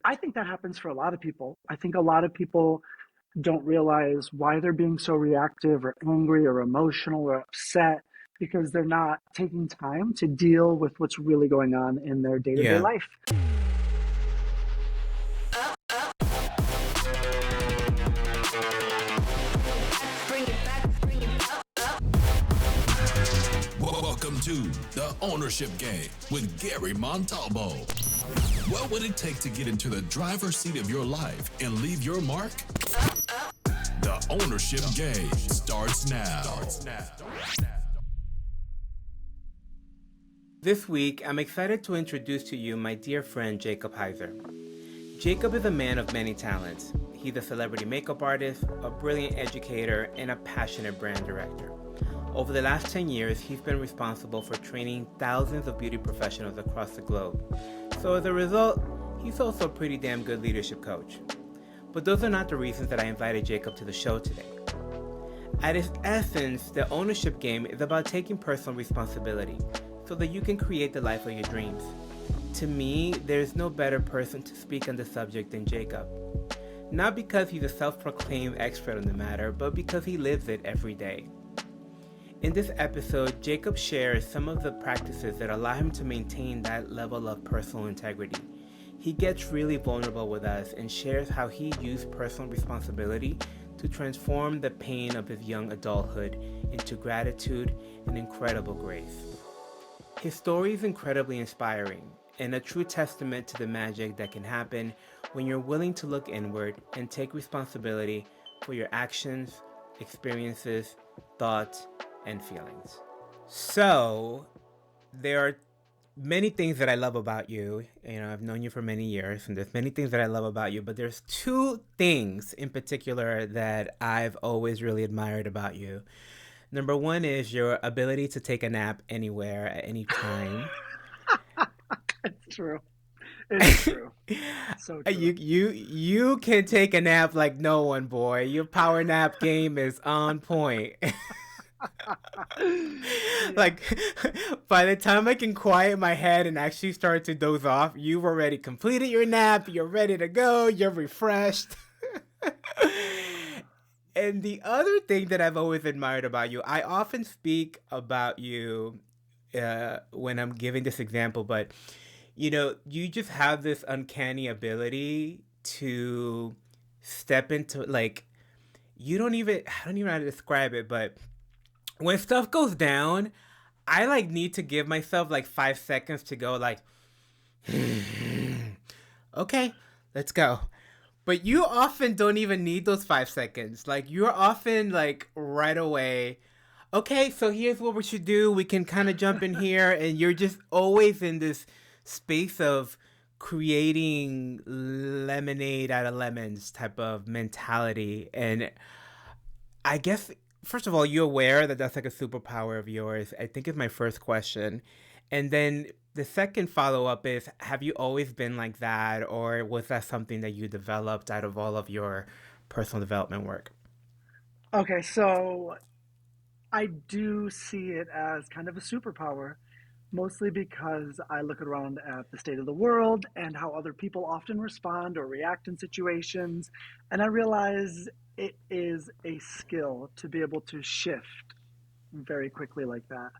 I think that happens for a lot of people. I think a lot of people don't realize why they're being so reactive or angry or emotional or upset because they're not taking time to deal with what's really going on in their day-to-day Yeah. life. Welcome to The Ownership Game with Gary Montalvo. What would it take to get into the driver's seat of your life and leave your mark? The Ownership Game starts now. This week, I'm excited to introduce to you my dear friend Jacob Hyzer. Jacob is a man of many talents. He's a celebrity makeup artist, a brilliant educator, and a passionate brand director. Over the last 10 years, he's been responsible for training thousands of beauty professionals across the globe. So as a result, he's also a pretty damn good leadership coach. But those are not the reasons that I invited Jacob to the show today. At its essence, the ownership game is about taking personal responsibility so that you can create the life of your dreams. To me, there's no better person to speak on the subject than Jacob. Not because he's a self-proclaimed expert on the matter, but because he lives it every day. In this episode, Jacob shares some of the practices that allow him to maintain that level of personal integrity. He gets really vulnerable with us and shares how he used personal responsibility to transform the pain of his young adulthood into gratitude and incredible grace. His story is incredibly inspiring and a true testament to the magic that can happen when you're willing to look inward and take responsibility for your actions, experiences, thoughts, and feelings. So, there are many things that I love about you. You know, I've known you for many years, and there's many things that I love about you, but there's two things in particular that I've always really admired about you. Number one is your ability to take a nap anywhere at any time. It's true. It is true. So true. You can take a nap like no one, boy. Your power nap game is on point. Yeah. Like, by the time I can quiet my head and actually start to doze off, you've already completed your nap, you're ready to go, you're refreshed. And the other thing that I've always admired about you, I often speak about you when I'm giving this example, but you just have this uncanny ability to step into, like, I don't even know how to describe it, but when stuff goes down, I like need to give myself like 5 seconds to go like, okay, let's go. But you often don't even need those 5 seconds. Like you're often like right away. Okay, so here's what we should do. We can kind of jump in here, and you're just always in this space of creating lemonade out of lemons type of mentality. And I guess first of all, you aware that that's like a superpower of yours? I think is my first question. And then the second follow up is, have you always been like that, or was that something that you developed out of all of your personal development work? Okay, so I do see it as kind of a superpower, mostly because I look around at the state of the world and how other people often respond or react in situations, and I realize it is a skill to be able to shift very quickly like that.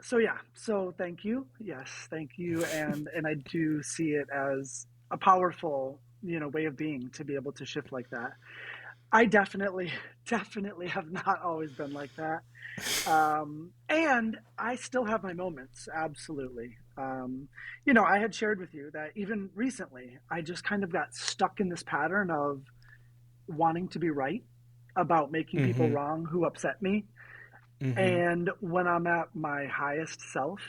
So yeah, so thank you. Yes, thank you. And I do see it as a powerful, way of being to be able to shift like that. I definitely, definitely have not always been like that. And I still have my moments, absolutely. I had shared with you that even recently, I just kind of got stuck in this pattern of wanting to be right about making people Mm-hmm. wrong who upset me. Mm-hmm. And when I'm at my highest self,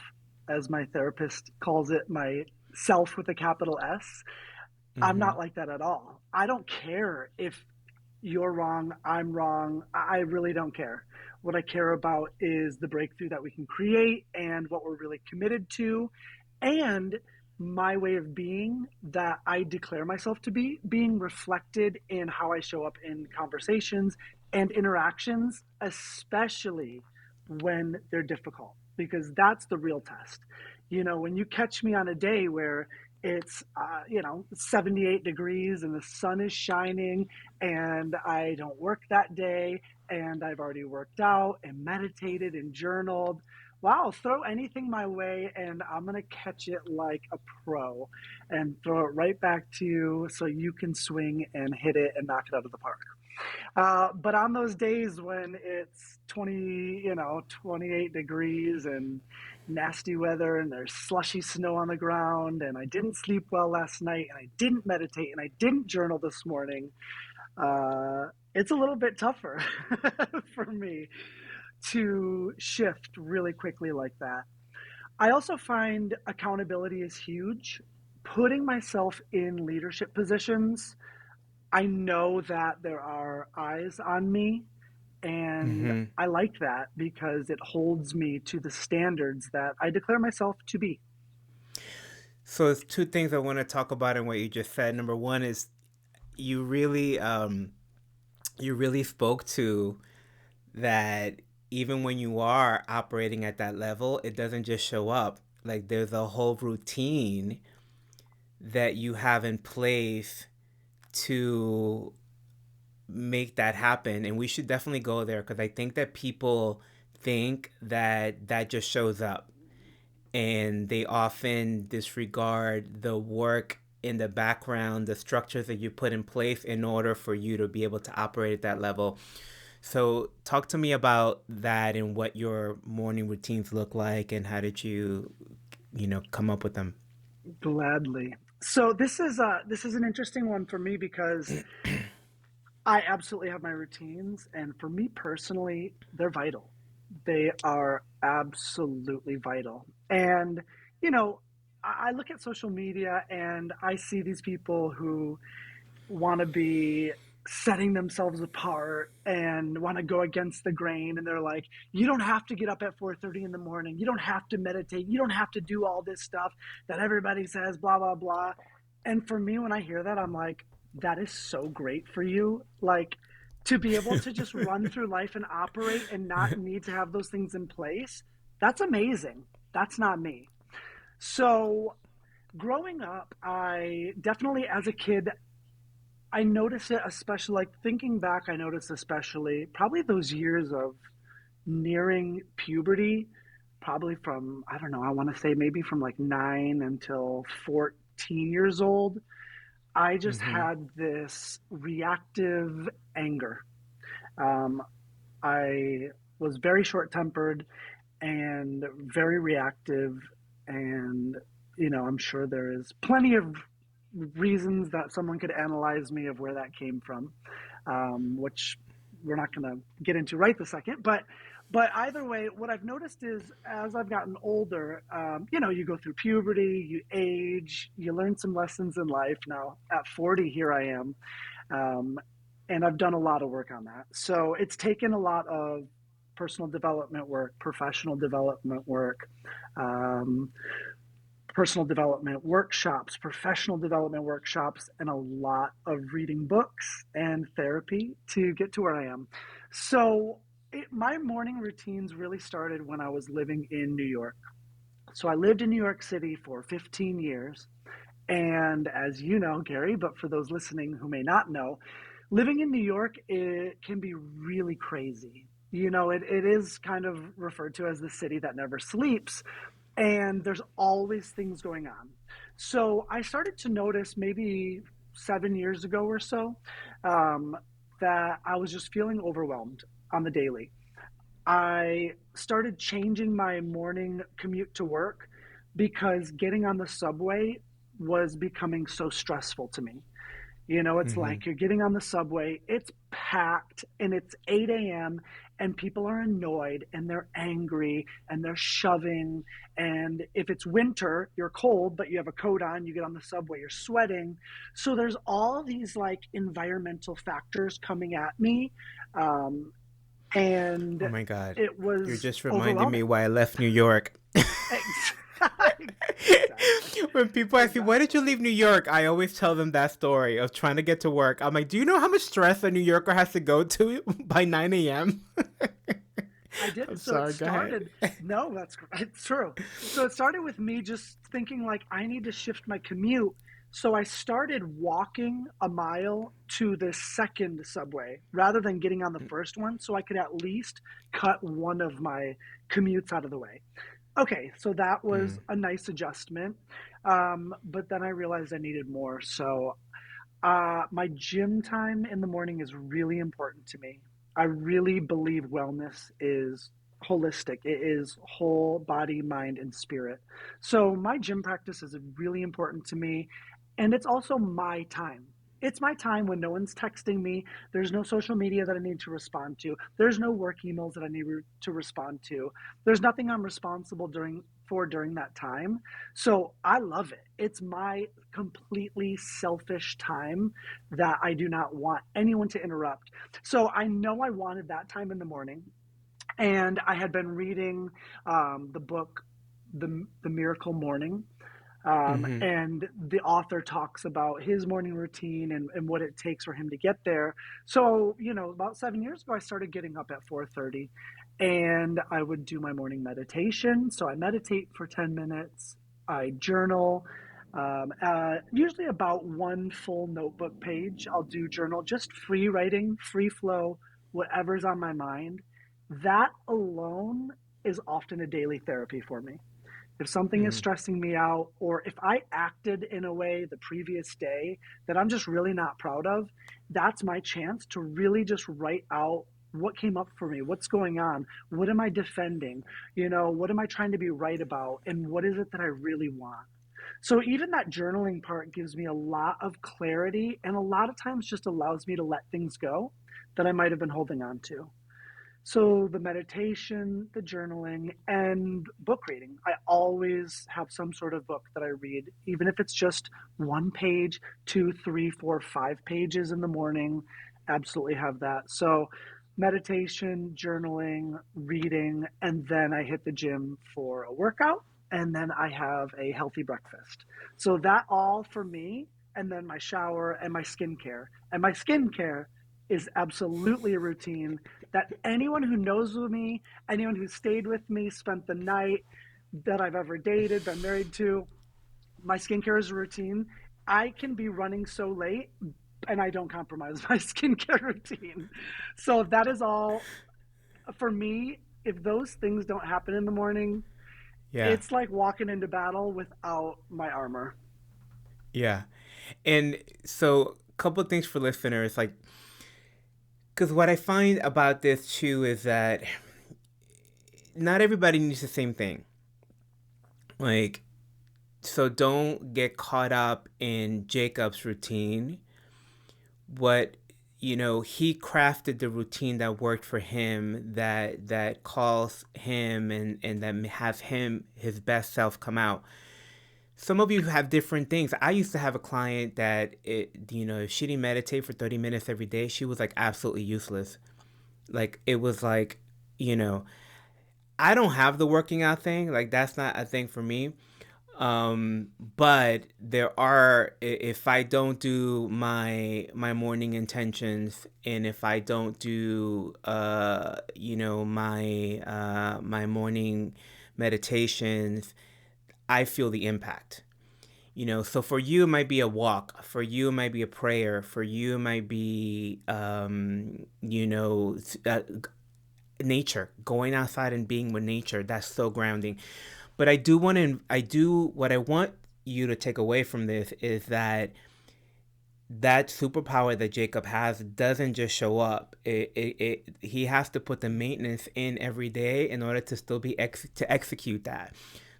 as my therapist calls it, my self with a capital S, I'm Mm-hmm. not like that at all. I don't care if you're wrong, I'm wrong. I really don't care. What I care about is the breakthrough that we can create and what we're really committed to, and my way of being that I declare myself to be being reflected in how I show up in conversations and interactions, especially when they're difficult, because that's the real test. When you catch me on a day where it's 78 degrees and the sun is shining, and I don't work that day, and I've already worked out and meditated and journaled. Wow, throw anything my way and I'm going to catch it like a pro and throw it right back to you so you can swing and hit it and knock it out of the park. But on those days when it's 28 degrees and nasty weather and there's slushy snow on the ground and I didn't sleep well last night and I didn't meditate and I didn't journal this morning, it's a little bit tougher for me to shift really quickly like that. I also find accountability is huge. Putting myself in leadership positions, I know that there are eyes on me, and Mm-hmm. I like that because it holds me to the standards that I declare myself to be. So there's two things I want to talk about in what you just said. Number one is you really you really spoke to that even when you are operating at that level, it doesn't just show up. Like there's a whole routine that you have in place to make that happen. And we should definitely go there because I think that people think that that just shows up and they often disregard the work in the background, the structures that you put in place in order for you to be able to operate at that level. So, talk to me about that and what your morning routines look like, and how did you come up with them? Gladly. So this is an interesting one for me because I absolutely have my routines, and for me personally, they're vital. They are absolutely vital. And you know, I look at social media and I see these people who want to be setting themselves apart and want to go against the grain, and they're like, you don't have to get up at 4:30 in the morning, you don't have to meditate, you don't have to do all this stuff that everybody says, blah blah blah. And for me, when I hear that, I'm like, that is so great for you, like, to be able to just run through life and operate and not need to have those things in place. That's amazing. That's not me. So growing up, I definitely, as a kid, I notice it, especially like thinking back, I notice especially probably those years of nearing puberty, probably from, I don't know, I want to say maybe from like 9 until 14 years old. I just Mm-hmm. had this reactive anger. Um, I was very short tempered and very reactive. And, I'm sure there is plenty of reasons that someone could analyze me of where that came from, which we're not going to get into right this second. But either way, what I've noticed is as I've gotten older, you go through puberty, you age, you learn some lessons in life. Now at 40, here I am, um, and I've done a lot of work on that. So it's taken a lot of personal development work, professional development work, um, personal development workshops, professional development workshops, and a lot of reading books and therapy to get to where I am. So my morning routines really started when I was living in New York. So I lived in New York City for 15 years. And as you know, Gary, but for those listening who may not know, living in New York, it can be really crazy. It is kind of referred to as the city that never sleeps, and there's always things going on. So I started to notice maybe 7 years ago or so, um, that I was just feeling overwhelmed on the daily. I started changing my morning commute to work because getting on the subway was becoming so stressful to me. It's Mm-hmm. like you're getting on the subway, it's packed, and it's 8 a.m., and people are annoyed and they're angry and they're shoving. And if it's winter, you're cold, but you have a coat on, you get on the subway, you're sweating. So there's all these like environmental factors coming at me. Um, and Oh my God. it You're was just reminding me overwhelming. why I left New York. Exactly. When people ask me, why did you Exactly. leave New York? I always tell them that story of trying to get to work. I'm like, do you know how much stress a New Yorker has to go to by 9 a.m.? I did. I'm So it sorry. Go ahead. started. No, that's it's true. So it started with me just thinking like I need to shift my commute. So I started walking a mile to the second subway rather than getting on the first one, so I could at least cut one of my commutes out of the way. Okay, so that was Mm, a nice adjustment. But then I realized I needed more. So my gym time in the morning is really important to me. I really believe wellness is holistic. It is whole body, mind, and spirit. So my gym practice is really important to me. And it's also my time. It's my time when no one's texting me. There's no social media that I need to respond to. There's no work emails that I need to respond to. There's nothing I'm responsible during that time. So I love it. It's my completely selfish time that I do not want anyone to interrupt. So I know I wanted that time in the morning, and I had been reading the book, the Miracle Morning. mm-hmm. And the author talks about his morning routine and what it takes for him to get there. So, about 7 years ago, I started getting up at 4:30, and I would do my morning meditation. So I meditate for 10 minutes. I journal, usually about one full notebook page. I'll do journal, just free writing, free flow, whatever's on my mind. That alone is often a daily therapy for me. If something is Mm, stressing me out, or if I acted in a way the previous day that I'm just really not proud of, that's my chance to really just write out what came up for me, what's going on, what am I defending, what am I trying to be right about, and what is it that I really want. So even that journaling part gives me a lot of clarity, and a lot of times just allows me to let things go that I might have been holding on to. So the meditation, the journaling, and book reading. I always have some sort of book that I read, even if it's just one page, two, three, four, 5 pages in the morning. Absolutely have that. So meditation, journaling, reading, and then I hit the gym for a workout, and then I have a healthy breakfast. So that all for me, and then my shower and my skincare. And my skincare is absolutely a routine that anyone who knows me, anyone who stayed with me, spent the night, that I've ever dated, been married to, my skincare is a routine. I can be running so late and I don't compromise my skincare routine. So that is all for me. If those things don't happen in the morning, yeah. it's like walking into battle without my armor. Yeah. And so, a couple of things for listeners, like, because what I find about this too is that not everybody needs the same thing. Like, so don't get caught up in Jacob's routine. What he crafted the routine that worked for him, that calls him and that has him his best self come out. Some of you have different things. I used to have a client that if she didn't meditate for 30 minutes every day, she was like absolutely useless. Like it was like, you know, I don't have the working out thing. Like that's not a thing for me. But there are, if I don't do my morning intentions, and if I don't do my morning meditations, I feel the impact. So for you it might be a walk, for you it might be a prayer, for you it might be nature, going outside and being with nature. That's so grounding. But what I want you to take away from this is that superpower that Jacob has doesn't just show up. He has to put the maintenance in every day in order to still to execute that.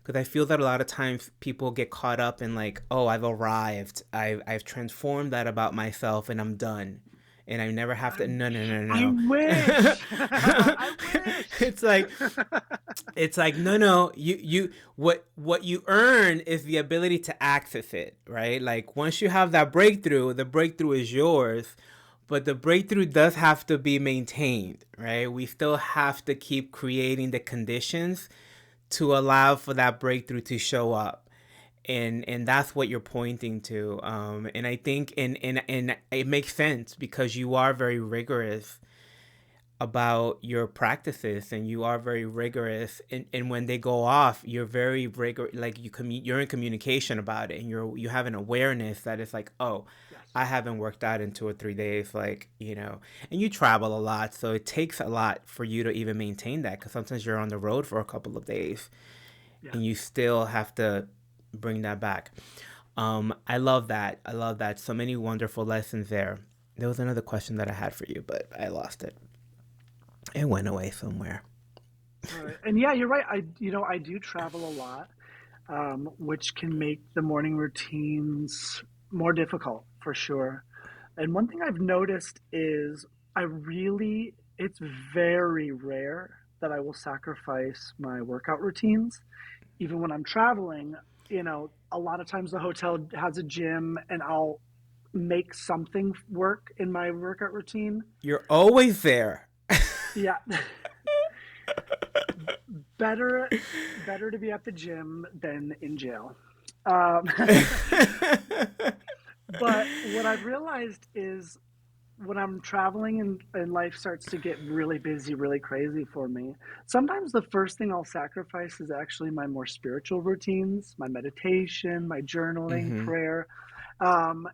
Because I feel that a lot of times people get caught up in like, oh, I've arrived, I've transformed that about myself, and I'm done, and I never have to. No, no, no, I no. wish. I wish. it's like it's like no, what you earn is the ability to access it, right? Like once you have that breakthrough, the breakthrough is yours, but the breakthrough does have to be maintained, right? We still have to keep creating the conditions to allow for that breakthrough to show up. And that's what you're pointing to. And I think and it makes sense because you are very rigorous. about your practices, and you are very rigorous, and when they go off, you're very rigorous, like you're in communication about it, and you have an awareness that it's like, oh, Yes. I haven't worked out in 2 or 3 days, like, and you travel a lot, so it takes a lot for you to even maintain that, because sometimes you're on the road for a couple of days Yeah. and you still have to bring that back. I love that. I love that. So many wonderful lessons there. There was another question that I had for you, but I lost it. It went away somewhere. All right. And yeah, you're right. I do travel a lot, which can make the morning routines more difficult for sure. And one thing I've noticed is it's very rare that I will sacrifice my workout routines. Even when I'm traveling, a lot of times the hotel has a gym and I'll make something work in my workout routine. You're always there. Yeah, better better to be at the gym than in jail. Um, but what I've realized is when I'm traveling and life starts to get really busy, really crazy for me, sometimes the first thing I'll sacrifice is actually my more spiritual routines, my meditation, my journaling, Mm-hmm. prayer. Um,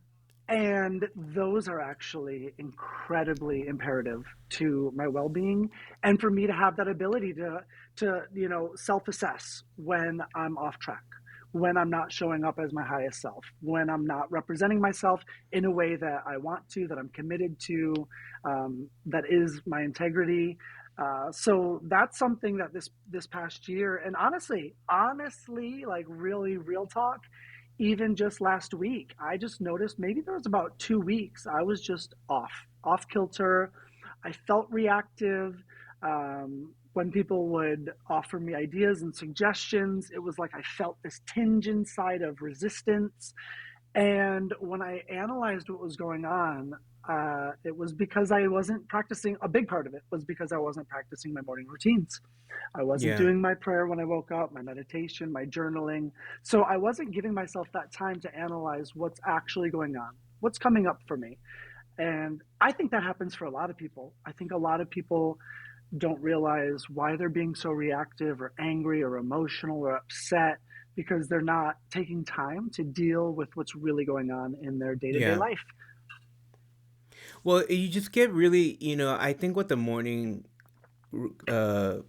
and those are actually incredibly imperative to my well-being and for me to have that ability to self-assess when I'm off track, when I'm not showing up as my highest self, when I'm not representing myself in a way that I want to, that I'm committed to, that is my integrity. So that's something that this past year, and honestly, like really real talk, even just last week, I just noticed maybe there was about 2 weeks I was just off kilter. I felt reactive. When people would offer me ideas and suggestions, it was like I felt this tinge inside of resistance. And when I analyzed what was going on, it was because I wasn't practicing. A big part of it was because I wasn't practicing my morning routines. I wasn't Yeah. doing my prayer when I woke up, my meditation, my journaling. So I wasn't giving myself that time to analyze what's actually going on, what's coming up for me. And I think that happens for a lot of people. I think a lot of people don't realize why they're being so reactive or angry or emotional or upset because they're not taking time to deal with what's really going on in their day to day Yeah. life. Well, you just get really, I think what the morning, uh,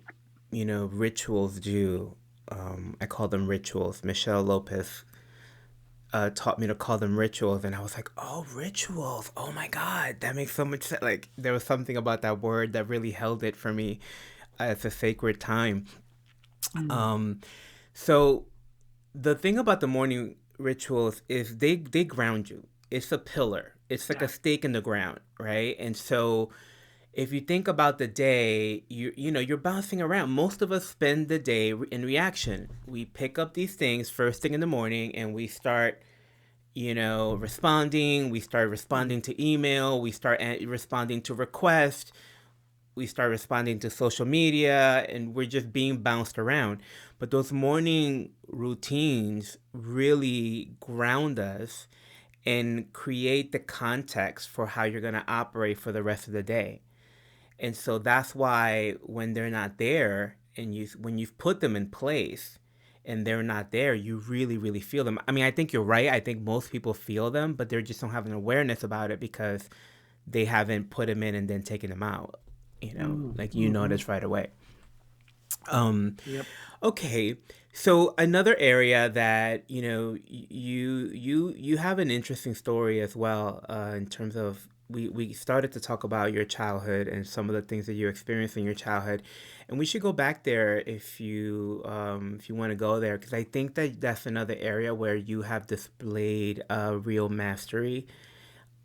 rituals do, I call them rituals. Michelle Lopez taught me to call them rituals, and I was like, oh, rituals. Oh my God, that makes so much sense. Like, there was something about that word that really held it for me as a sacred time. Mm, Um, so the thing about the morning rituals is they ground you. It's a pillar. It's like yeah. a stake in the ground, right? And so if you think about the day, you're bouncing around. Most of us spend the day in reaction. We pick up these things first thing in the morning and we start responding. We start Mm, responding to email. We start responding to requests. We start responding to social media, and we're just being bounced around. But those morning routines really ground us and create the context for how you're going to operate for the rest of the day. And so that's why when they're not there, and when you've put them in place and they're not there, you really, really feel them. I mean, I think you're right. I think most people feel them, but they just don't have an awareness about it because they haven't put them in and then taken them out. Like you mm-hmm. notice right away. Um, Yep. okay, so another area that you have an interesting story as well, in terms of we started to talk about your childhood and some of the things that you experienced in your childhood, and we should go back there if you want to go there, because I think that that's another area where you have displayed real mastery,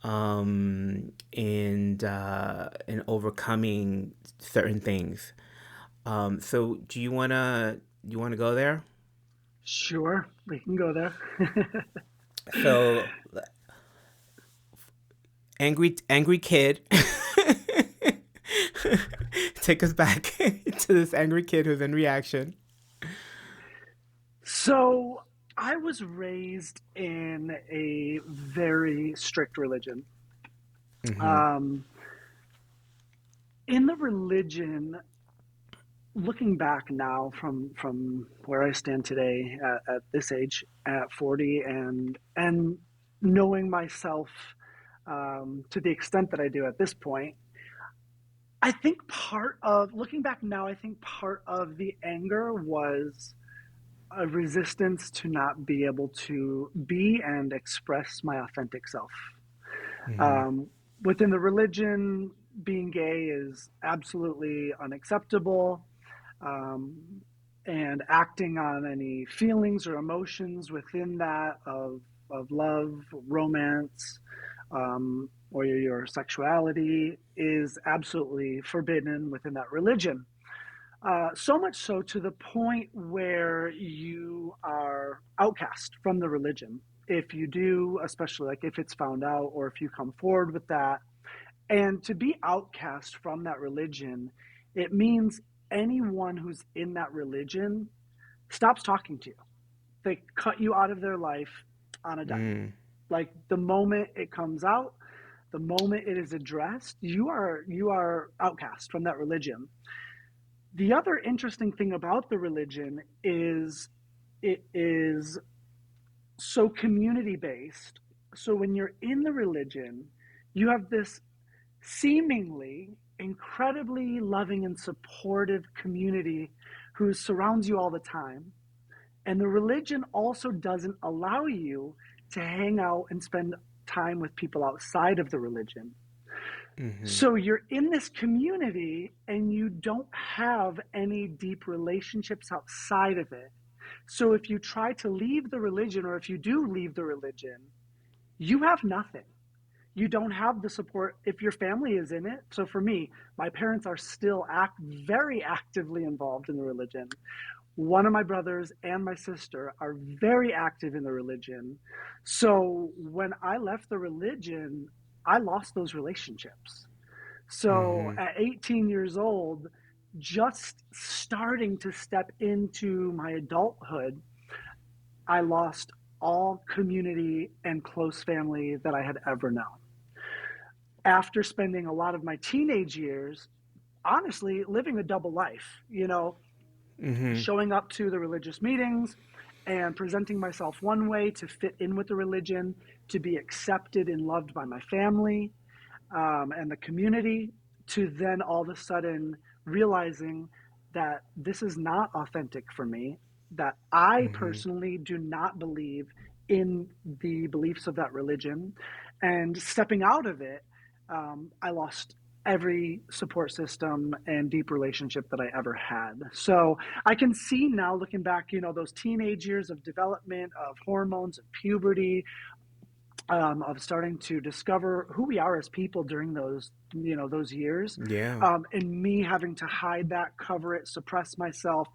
in overcoming certain things. So do you wanna go there? Sure, we can go there. So angry kid. Take us back to this angry kid who's in reaction. So I was raised in a very strict religion. Mm-hmm. Um, In the religion, looking back now from where I stand today at this age, at 40, and knowing myself to the extent that I do at this point, I think part of looking back now, I think part of the anger was a resistance to not be able to be and express my authentic self. Mm-hmm. Um, Within the religion, being gay is absolutely unacceptable, um, and acting on any feelings or emotions within that of love, romance, or your sexuality is absolutely forbidden within that religion. So much so to the point where you are outcast from the religion. If you do, especially like if it's found out or if you come forward with that, and to be outcast from that religion, it means anyone who's in that religion stops talking to you. They cut you out of their life on a dime. Mm. Like the moment it comes out, the moment it is addressed, you are outcast from that religion. The other interesting thing about the religion is it is so community based. So when you're in the religion, you have this seemingly incredibly loving and supportive community who surrounds you all the time. And the religion also doesn't allow you to hang out and spend time with people outside of the religion. Mm-hmm. So you're in this community and you don't have any deep relationships outside of it. So if you try to leave the religion, or if you do leave the religion, you have nothing. You don't have the support if your family is in it. So for me, my parents are still very actively involved in the religion. One of my brothers and my sister are very active in the religion. So when I left the religion, I lost those relationships. So Mm-hmm. at 18 years old, just starting to step into my adulthood, I lost all community and close family that I had ever known. After spending a lot of my teenage years, honestly, living a double life, Mm-hmm. showing up to the religious meetings and presenting myself one way to fit in with the religion, to be accepted and loved by my family, and the community, to then all of a sudden realizing that this is not authentic for me, that I Mm-hmm. personally do not believe in the beliefs of that religion. And stepping out of it, I lost every support system and deep relationship that I ever had. So I can see now, looking back, those teenage years of development, of hormones, of puberty, of starting to discover who we are as people during those years, Yeah. and me having to hide that, cover it, suppress myself,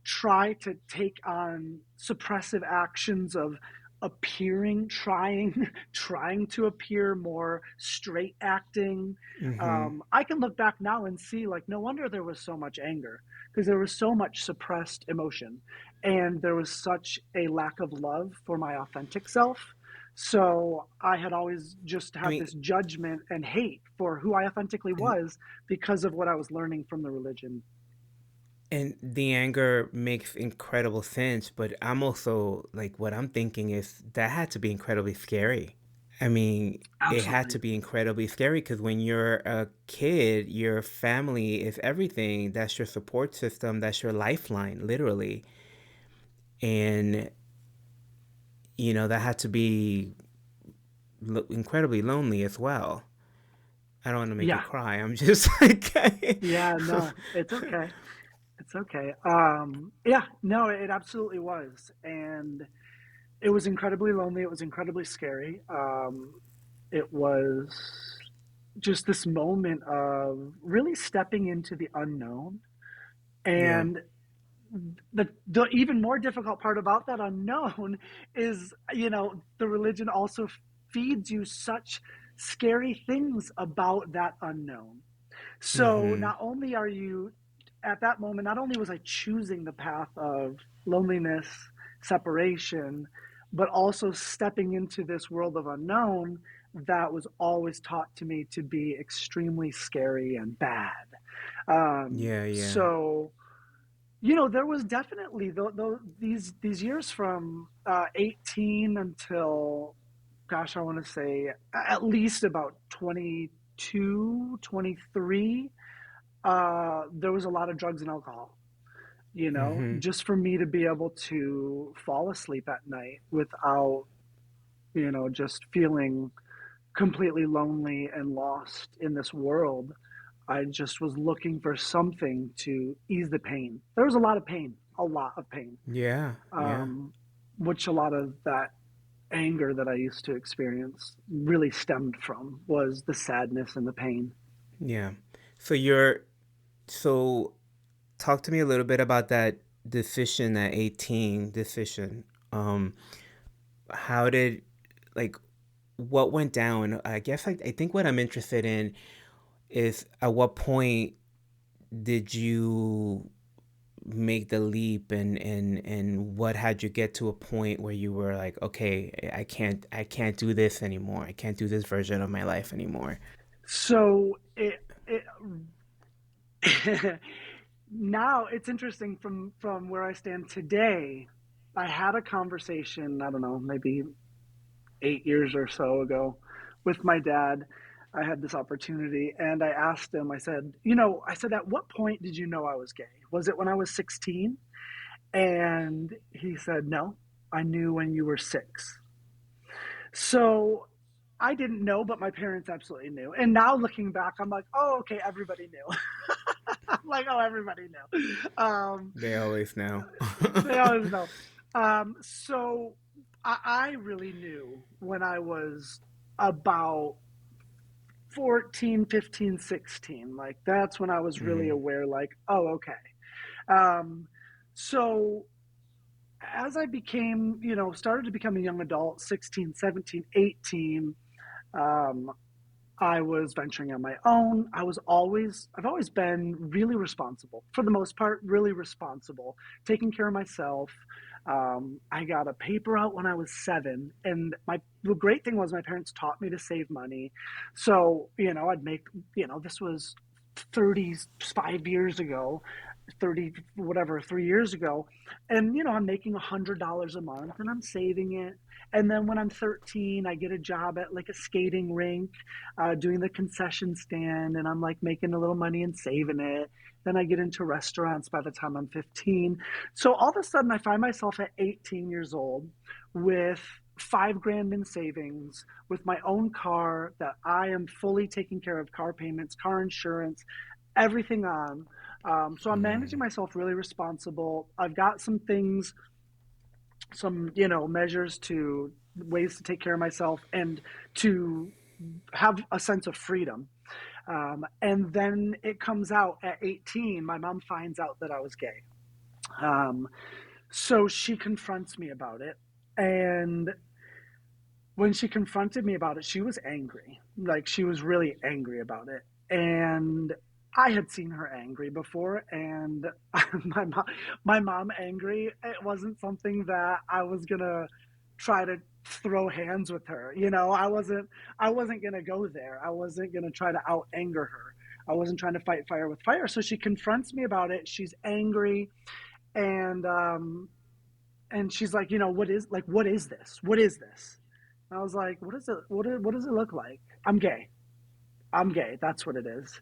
try to take on suppressive actions of appearing, trying to appear more straight acting. Mm-hmm. I can look back now and see, like, no wonder there was so much anger, because there was so much suppressed emotion, and there was such a lack of love for my authentic self. So I had always just I had mean, this judgment and hate for who I authentically and was because of what I was learning from the religion. and the anger makes incredible sense, but I'm also like what I'm thinking is that had to be incredibly scary. I mean, it had to Absolutely. be incredibly scary because when you're a kid, your family is everything. That's your support system. That's your lifeline, literally. And, that had to be incredibly lonely as well. I don't want to make you Yeah. cry. I'm just like, Yeah. No, it's okay. It's okay. Yeah. No, it absolutely was. And it was incredibly lonely. It was incredibly scary. It was just this moment of really stepping into the unknown. yeah. And the even more difficult part about that unknown is, the religion also feeds you such scary things about that unknown. So Mm-hmm. not only are you at that moment, not only was I choosing the path of loneliness, separation, but also stepping into this world of unknown that was always taught to me to be extremely scary and bad. Yeah, yeah. So there was definitely these years from 18 until, gosh, I want to say at least about 22, 23. There was a lot of drugs and alcohol, Mm-hmm. just for me to be able to fall asleep at night without, just feeling completely lonely and lost in this world. I just was looking for something to ease the pain. There was a lot of pain, a lot of pain, Yeah, yeah, um, which a lot of that anger that I used to experience really stemmed from, was the sadness and the pain. yeah. So you're so talk to me a little bit about that decision at 18 decision. Um, how did like what went down? I guess I think what I'm interested in is at what point did you make the leap and what had you get to a point where you were like, okay, I can't do this anymore. I can't do this version of my life anymore. So it now it's interesting from where I stand today. I had a conversation, I don't know, maybe 8 years or so ago, with my dad. I had this opportunity and I asked him, I said, at what point did you know I was gay? Was it when I was 16? And he said, no, I knew when you were 6. So I didn't know, but my parents absolutely knew. And now looking back, I'm like, oh, okay, everybody knew. I'm like, oh, everybody knew. They always know. They always know. So I really knew when I was about 14, 15, 16. Like, that's when I was really Mm, aware, like, oh, okay. Um, so as I became, started to become a young adult, 16, 17, 18, um, I was venturing on my own. I've always been really responsible, for the most part, really responsible, taking care of myself. I got a paper out when I was 7, and the great thing was my parents taught me to save money. So, I'd make, this was 35 years ago, 30, whatever, 3 years ago. And, I'm making $100 a month and I'm saving it. And then when I'm 13, I get a job at like a skating rink, doing the concession stand, and I'm like making a little money and saving it. Then I get into restaurants by the time I'm 15. So all of a sudden, I find myself at 18 years old with 5 grand in savings, with my own car that I am fully taking care of, car payments, car insurance, everything on. So I'm managing mm, myself really responsible. I've got some things, some measures, to ways to take care of myself and to have a sense of freedom. And then it comes out at 18. My mom finds out that I was gay. Um, so she confronts me about it. And when she confronted me about it, she was angry. Like, she was really angry about it. And I had seen her angry before, and my mom angry, it wasn't something that I was gonna try to throw hands with her. I wasn't gonna go there. I wasn't gonna try to out anger her. I wasn't trying to fight fire with fire. So she confronts me about it. She's angry, and she's like, what is this? What is this? And I was like, what is it? What does it look like? I'm gay. I'm gay. That's what it is.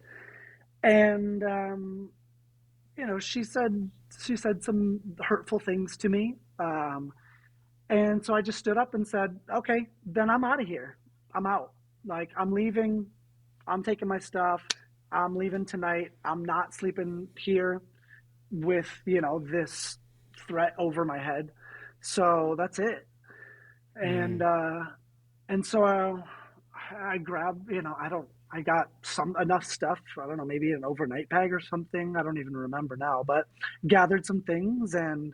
And she said some hurtful things to me. And so I just stood up and said, okay, then I'm out of here. I'm out. Like, I'm leaving. I'm taking my stuff. I'm leaving tonight. I'm not sleeping here with, this threat over my head. So that's it. And mm. uh, and so I grabbed, I got some enough stuff. I don't know, maybe an overnight bag or something. I don't even remember now, but gathered some things and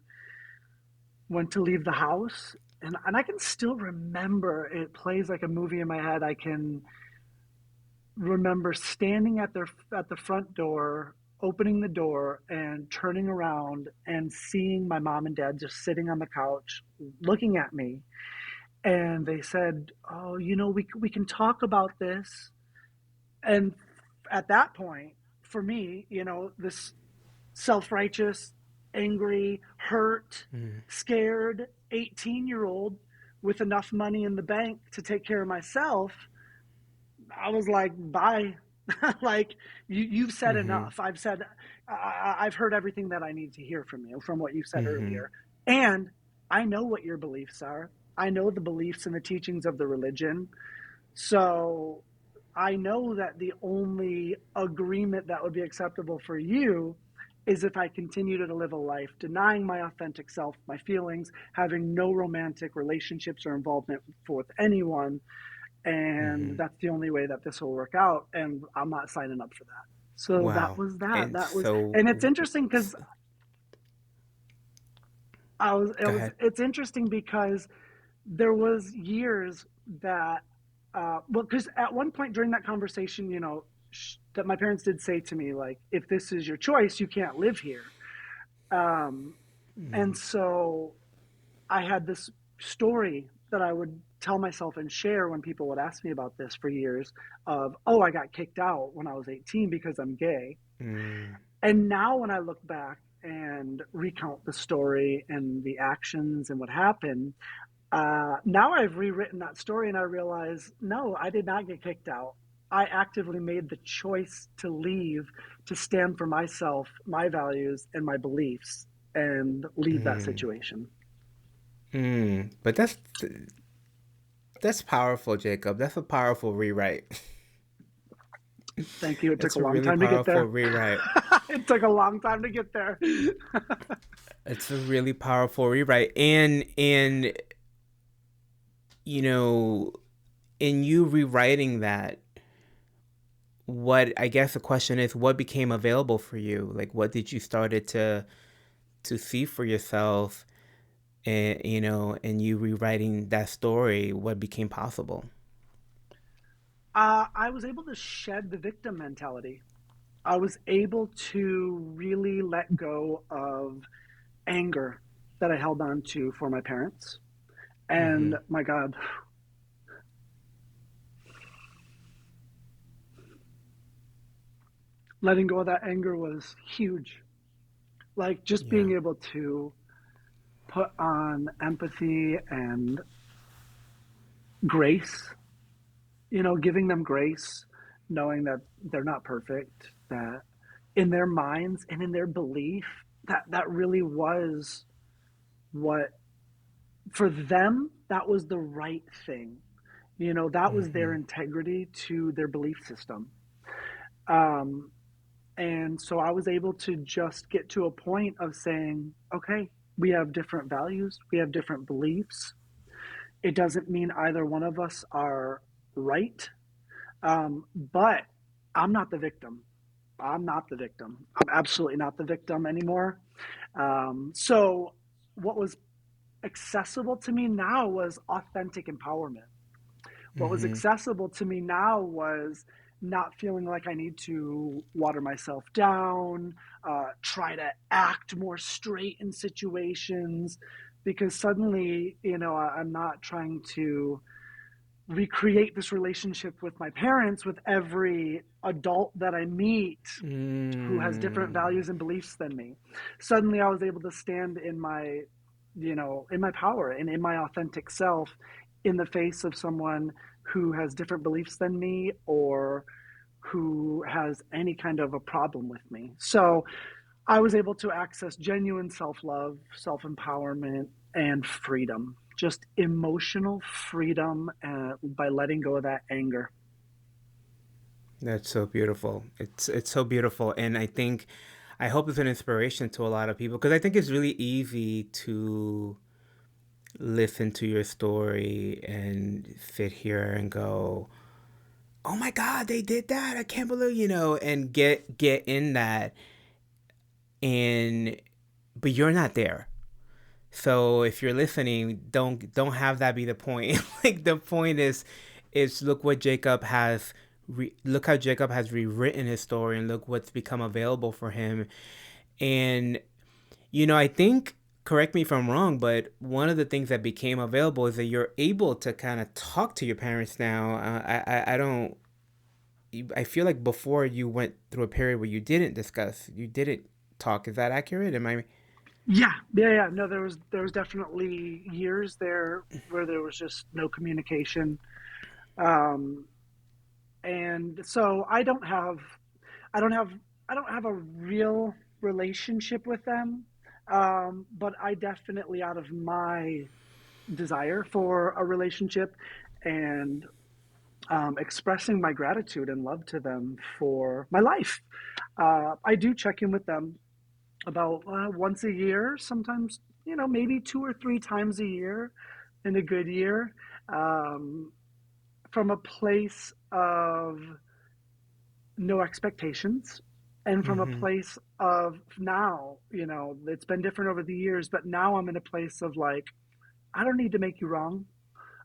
went to leave the house. And I can still remember, it plays like a movie in my head. I can remember standing at the front door, opening the door and turning around and seeing my mom and dad just sitting on the couch looking at me. And they said, "Oh, we can talk about this." And at that point, for me, this self-righteous, angry, hurt, Mm. scared 18-year-old with enough money in the bank to take care of myself, I was like, bye. Like, you've said Mm-hmm. enough. I've heard everything that I need to hear from you, from what you said Mm-hmm. earlier. And I know what your beliefs are. I know the beliefs and the teachings of the religion. So I know that the only agreement that would be acceptable for you is if I continue to live a life denying my authentic self, my feelings, having no romantic relationships or involvement with anyone. And Mm-hmm. that's the only way that this will work out. And I'm not signing up for that. So that Wow. was that. And That was, so, and it's interesting because go ahead. it's interesting because there was years that well, because at one point during that conversation, that my parents did say to me, like, if this is your choice, you can't live here. um Mm. and so I had this story that I would tell myself and share when people would ask me about this for years, of, oh, I got kicked out when I was 18 because I'm gay. Mm. And now when I look back and recount the story and the actions and what happened, now I've rewritten that story and I realize, no, I did not get kicked out. I actively made the choice to leave, to stand for myself, my values, and my beliefs, and leave that Mm. situation. But that's powerful, Jacob. That's a powerful rewrite. Thank you. It took It's a a long really time to get powerful there. rewrite. It took a long time to get there. It's a really powerful rewrite. And you know, in you rewriting that, what I guess the question is, what became available for you? Like, what did you started to see for yourself, and and you rewriting that story, what became possible? I was able to shed the victim mentality. I was able to really let go of anger that I held on to for my parents. Mm-hmm. And my God, letting go of that anger was huge. Like, just Yeah. being able to put on empathy and grace, giving them grace, knowing that they're not perfect, that in their minds and in their belief, that really was what, for them, that was the right thing. That was their Mm-hmm. integrity to their belief system. Um, and so I was able to just get to a point of saying, okay, we have different values, we have different beliefs. It doesn't mean either one of us are right. But I'm not the victim. I'm not the victim. I'm absolutely not the victim anymore. So what was accessible to me now was authentic empowerment. What was Mm-hmm. accessible to me now was not feeling like I need to water myself down, try to act more straight in situations, because suddenly, I'm not trying to recreate this relationship with my parents with every adult that I meet who has different Mm. values and beliefs than me. Suddenly I was able to stand in my power and in my authentic self in the face of someone who has different beliefs than me, or who has any kind of a problem with me. So I was able to access genuine self love, self empowerment, and freedom. Just emotional freedom, by letting go of that anger. That's so beautiful. It's so beautiful, and I hope it's an inspiration to a lot of people, because I think it's really easy to listen to your story and sit here and go, "Oh my God, they did that! I can't believe," and get in that, and but you're not there. So if you're listening, don't have that be the point. Like, the point is look what Jacob has look how Jacob has rewritten his story, and look what's become available for him. And I think, correct me if I'm wrong, but one of the things that became available is that you're able to kind of talk to your parents now. I don't. I feel like before you went through a period where you didn't talk. Is that accurate? Am I? Yeah. No, there was definitely years there where there was just no communication, um, and so I don't have I don't have a real relationship with them, but I definitely, out of my desire for a relationship and expressing my gratitude and love to them for my life, I do check in with them about once a year, sometimes, maybe 2 or 3 times a year in a good year, um, from a place of no expectations and from a Mm-hmm. place of now, it's been different over the years, but now I'm in a place of like, I don't need to make you wrong.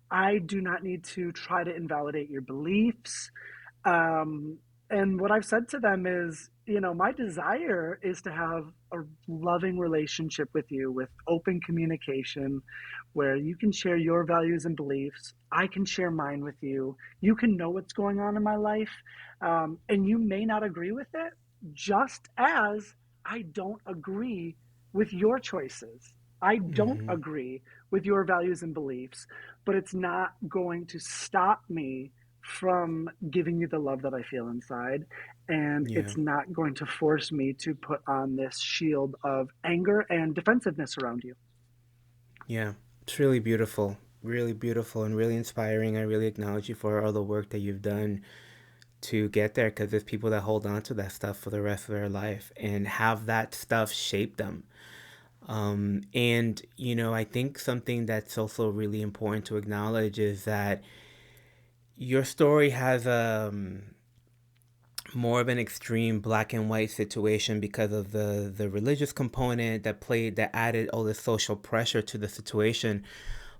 I do not need to try to invalidate your beliefs. Um, and what I've said to them is, my desire is to have a loving relationship with you with open communication where you can share your values and beliefs. I can share mine with you. You can know what's going on in my life. And you may not agree with it, just as I don't agree with your choices. I don't Mm-hmm. agree with your values and beliefs, but it's not going to stop me from giving you the love that I feel inside. And Yeah. it's not going to force me to put on this shield of anger and defensiveness around you. Yeah. It's really beautiful, and really inspiring. I really acknowledge you for all the work that you've done to get there, because there's people that hold on to that stuff for the rest of their life and have that stuff shape them. And I think something that's also really important to acknowledge is that your story has more of an extreme black and white situation because of the religious component that added all the social pressure to the situation.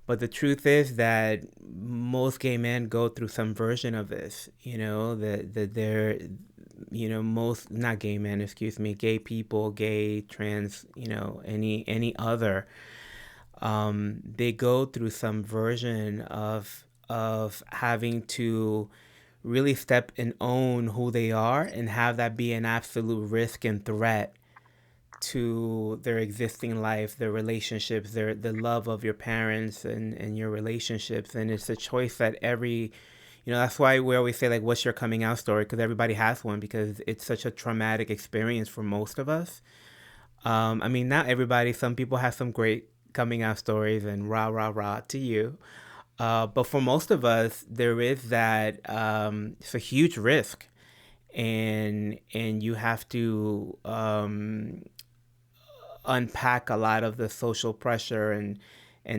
But the truth is that most gay men go through some version of this. That they're, most, not gay men, excuse me, gay people, gay, trans, any other, they go through some version of having to really step and own who they are, and have that be an absolute risk and threat to their existing life, their relationships, the love of your parents, and your relationships. And it's a choice that that's why we always say, like, what's your coming out story? Because everybody has one, because it's such a traumatic experience for most of us. I mean, not everybody. Some people have some great coming out stories, and rah rah rah to you. But for most of us, there is that. It's a huge risk, and you have to unpack a lot of the social pressure and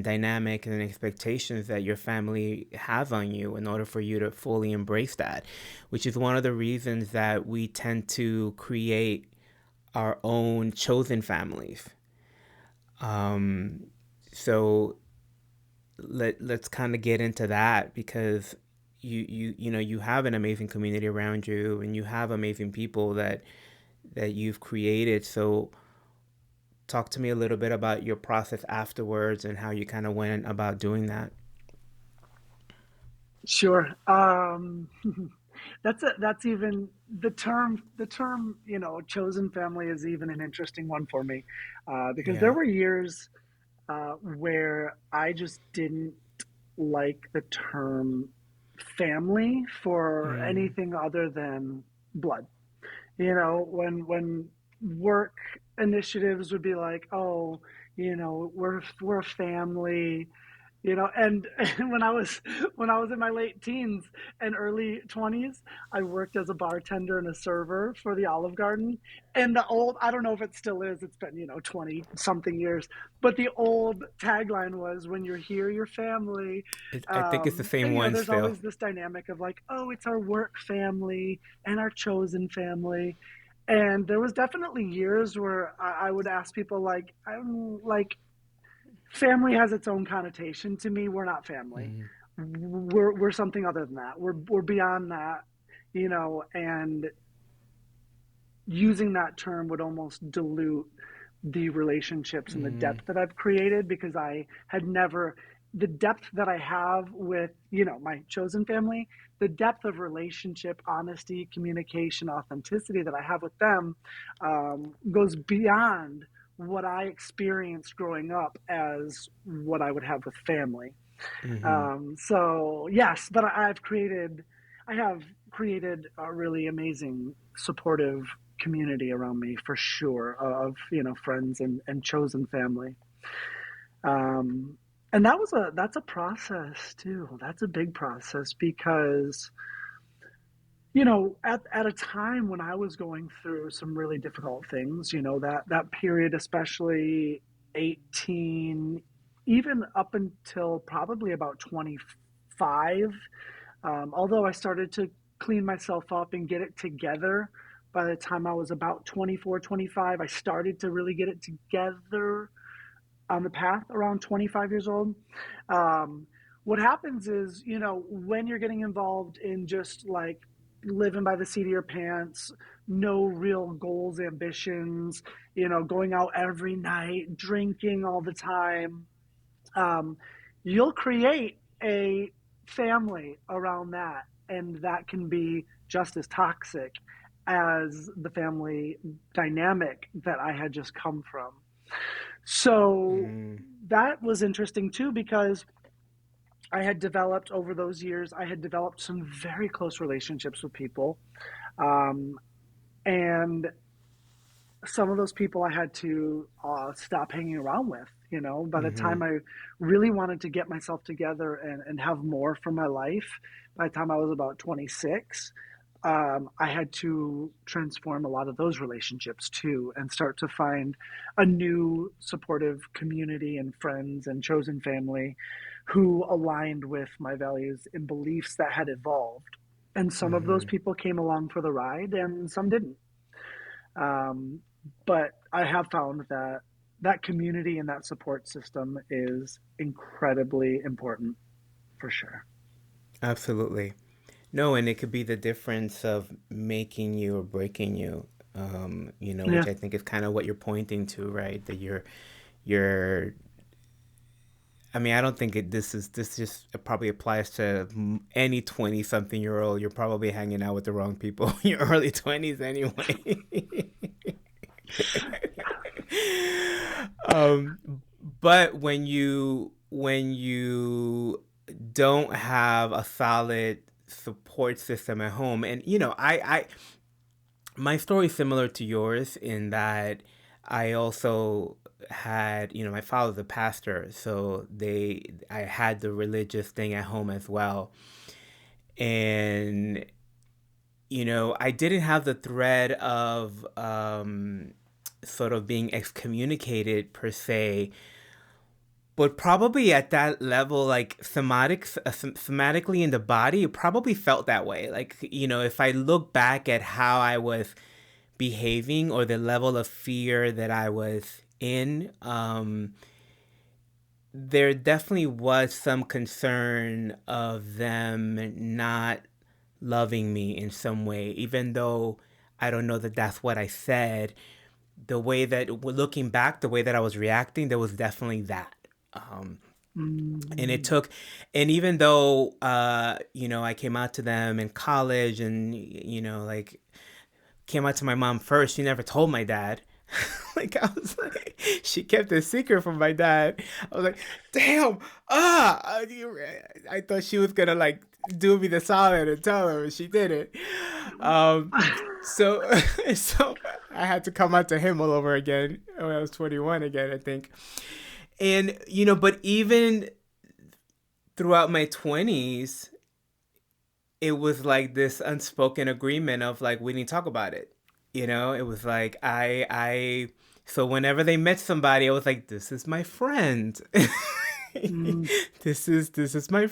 dynamic and expectations that your family have on you in order for you to fully embrace that, which is one of the reasons that we tend to create our own chosen families. Um, so let's kind of get into that, because you have an amazing community around you, and you have amazing people that you've created. So talk to me a little bit about your process afterwards, and how you kind of went about doing that. Sure. That's even the term, chosen family is even an interesting one for me, because there Yeah. were years where I just didn't like the term family for Mm. anything other than blood. When work initiatives would be like, oh, we're a family, and when I was in my late teens and early 20s, I worked as a bartender and a server for the Olive Garden. And the old, I don't know if it still is, it's been 20 something years, but the old tagline was, when you're here, your family. I think it's the same And one there's still. always this dynamic of like, oh, it's our work family and our chosen family. And there was definitely years where I would ask people like, I'm like, family has its own connotation. To me, we're not family. Mm. We're something other than that. We're beyond that. and using that term would almost dilute the relationships and the Mm-hmm. depth that I've created, because I had never, the depth that I have with, my chosen family, the depth of relationship, honesty, communication, authenticity that I have with them goes beyond what I experienced growing up as what I would have with family. Mm-hmm. So yes, but I have created a really amazing, supportive community around me for sure, of friends and chosen family. Um, and that's a process too. That's a big process because at a time when I was going through some really difficult things, that period, especially 18, even up until probably about 25, although I started to clean myself up and get it together by the time I was about 24, 25. I started to really get it together on the path around 25 years old. Um, what happens is, when you're getting involved in just like living by the seat of your pants, no real goals, ambitions, going out every night, drinking all the time, um, you'll create a family around that. And that can be just as toxic as the family dynamic that I had just come from. So Mm-hmm. that was interesting too, because I had developed over those years, I had developed some very close relationships with people. Um, and some of those people I had to stop hanging around with. By the Mm-hmm. time I really wanted to get myself together and have more for my life, by the time I was about 26, I had to transform a lot of those relationships too, and start to find a new supportive community and friends and chosen family who aligned with my values and beliefs that had evolved. And some of those Mm-hmm. people came along for the ride, and some didn't. Um, but I have found that that community and that support system is incredibly important for sure. Absolutely. No, and it could be the difference of making you or breaking you, Yeah. which I think is kind of what you're pointing to, right? That you're, I mean, I don't think this just it probably applies to any 20 something year old. You're probably hanging out with the wrong people in your early 20s anyway. um, but when you don't have a solid support system at home, and I my story is similar to yours in that I also had, my father's a pastor, so I had the religious thing at home as well. And I didn't have the thread of sort of being excommunicated per se, but probably at that level, like thematically in the body, it probably felt that way. Like, if I look back at how I was behaving or the level of fear that I was in, there definitely was some concern of them not loving me in some way, even though I don't know that that's what I said. The way that, looking back, the way that I was reacting, there was definitely that. Um, and it Mm, took, and even though, I came out to them in college and, like, came out to my mom first. She never told my dad. Like, I was like, she kept a secret from my dad. I was like, damn, I thought she was gonna like do me the solid and tell her, but she didn't. Um, so so I had to come out to him all over again when I was 21 again, I think. And but even throughout my 20s, it was like this unspoken agreement of like we didn't talk about it. It was like so whenever they met somebody, I was like, this is my friend. mm, This is my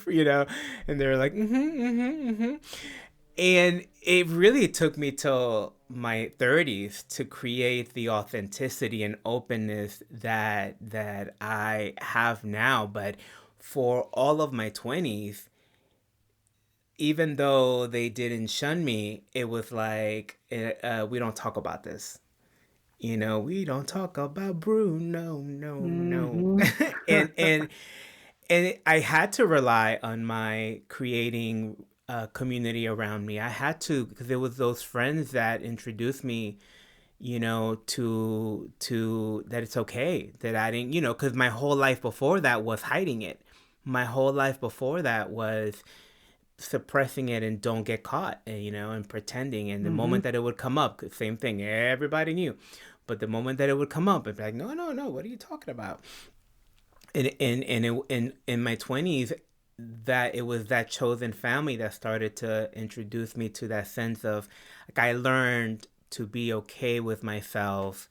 and they were like, and it really took me till my 30s to create the authenticity and openness that I have now. But for all of my 20s, even though they didn't shun me, it was like, we don't talk about this. We don't talk about Bruno, no, no. Mm-hmm. and and I had to rely on my creating a community around me. I had to, because it was those friends that introduced me, to that it's okay that I didn't, because my whole life before that was hiding it. My whole life before that was suppressing it and don't get caught, and pretending. And the Mm-hmm. moment that it would come up, same thing, everybody knew. But the moment that it would come up, it'd be like, no, no, no, what are you talking about? In my 20s, that it was that chosen family that started to introduce me to that sense of, like, I learned to be okay with myself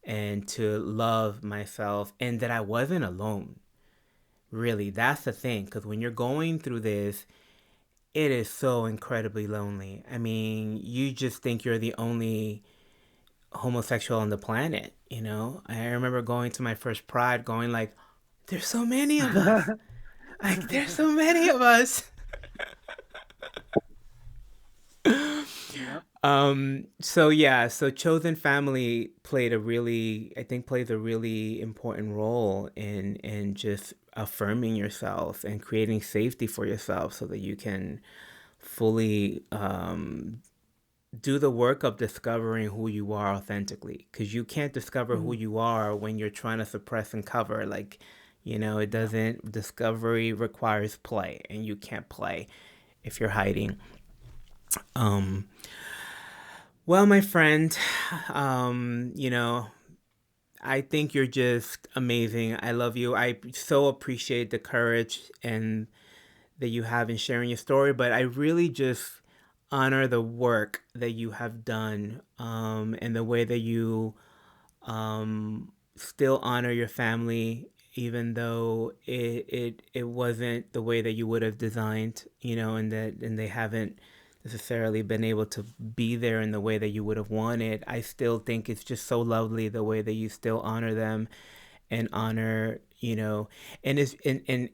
and to love myself, and that I wasn't alone. Really, that's the thing, because when you're going through this, it is so incredibly lonely. I mean, you just think you're the only homosexual on the planet, I remember going to my first Pride, going like, there's so many of us. Like, there's so many of us. Yep. So yeah, so chosen family played a really, I think, plays a really important role in just affirming yourself and creating safety for yourself so that you can fully do the work of discovering who you are authentically, because you can't discover who Mm. you are when you're trying to suppress and cover. Like, it Yeah. doesn't, discovery requires play, and you can't play if you're hiding. um well, my friend, I think you're just amazing. I love you. I so appreciate the courage and that you have in sharing your story, but I really just honor the work that you have done, and the way that you still honor your family, even though it wasn't the way that you would have designed, and they haven't necessarily been able to be there in the way that you would have wanted. I still think it's just so lovely the way that you still honor them and honor, and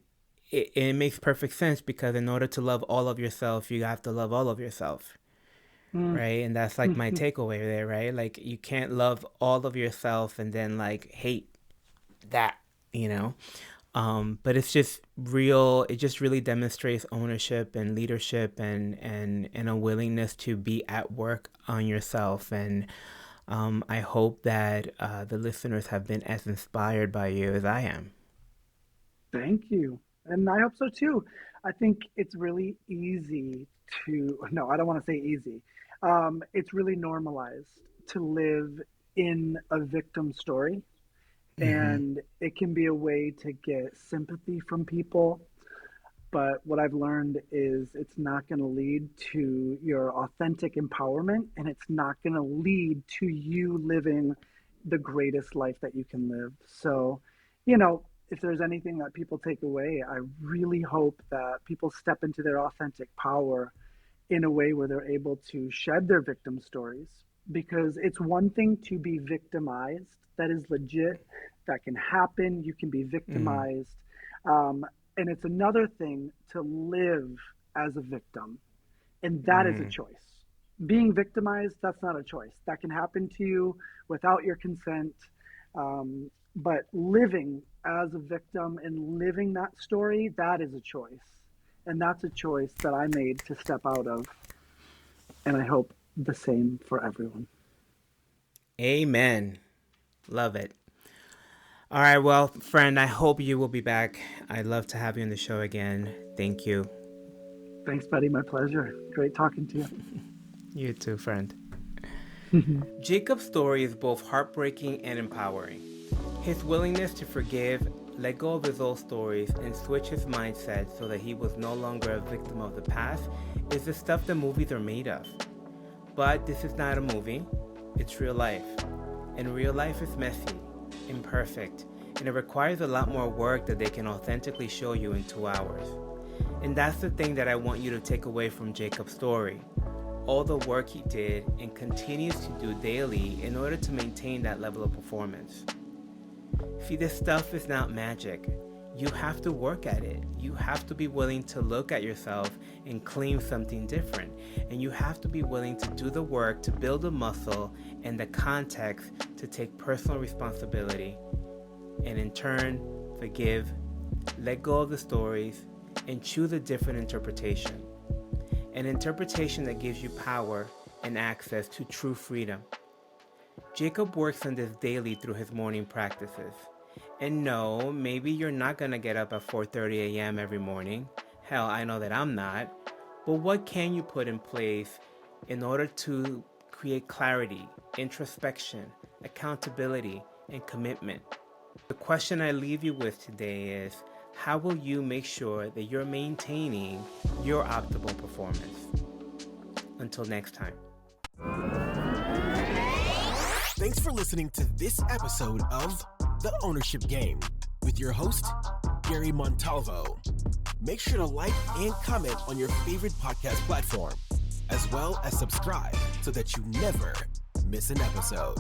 it makes perfect sense, because in order to love all of yourself, you have to love all of yourself, Mm. right? And that's like my takeaway there, right? Like, you can't love all of yourself and then like hate that, you know? But it's just real. It just really demonstrates ownership and leadership, and a willingness to be at work on yourself. And I hope that the listeners have been as inspired by you as I am. Thank you. And I hope so too. I think it's really easy to, no, I don't want to say easy. It's really normalized to live in a victim story, Mm-hmm. and it can be a way to get sympathy from people. But what I've learned is it's not going to lead to your authentic empowerment, and it's not going to lead to you living the greatest life that you can live. So, if there's anything that people take away, I really hope that people step into their authentic power in a way where they're able to shed their victim stories, because it's one thing to be victimized. That is legit. That can happen. You can be Mm-hmm. victimized. um, and it's another thing to live as a victim, and that is a Mm-hmm. choice. Being victimized, that's not a choice. That can happen to you without your consent. But living as a victim and living that story, that is a choice. And that's a choice that I made to step out of. And I hope the same for everyone. Amen. Love it. All right, well, friend, I hope you will be back. I'd love to have you on the show again. Thank you. Thanks, buddy. My pleasure. Great talking to You too, friend. you. Jacob's story is both heartbreaking and empowering. His willingness to forgive, let go of his old stories, and switch his mindset so that he was no longer a victim of the past is the stuff that movies are made of. But this is not a movie, it's real life. And real life is messy, imperfect, and it requires a lot more work that they can authentically show you in 2 hours. And that's the thing that I want you to take away from Jacob's story. All the work he did and continues to do daily in order to maintain that level of performance. See, this stuff is not magic. you have to work at it. You have to be willing to look at yourself and claim something different. And you have to be willing to do the work to build a muscle and the context to take personal responsibility. And in turn, forgive, let go of the stories, and choose a different interpretation. An interpretation that gives you power and access to true freedom. Jacob works on this daily through his morning practices. And no, maybe you're not going to get up at 4:30 a.m. every morning. Hell, I know that I'm not. But what can you put in place in order to create clarity, introspection, accountability, and commitment? The question I leave you with today is, how will you make sure that you're maintaining your optimal performance? Until next time. Thanks for listening to this episode of The Ownership Game with your host, Gary Montalvo. Make sure to like and comment on your favorite podcast platform, as well as subscribe so that you never miss an episode.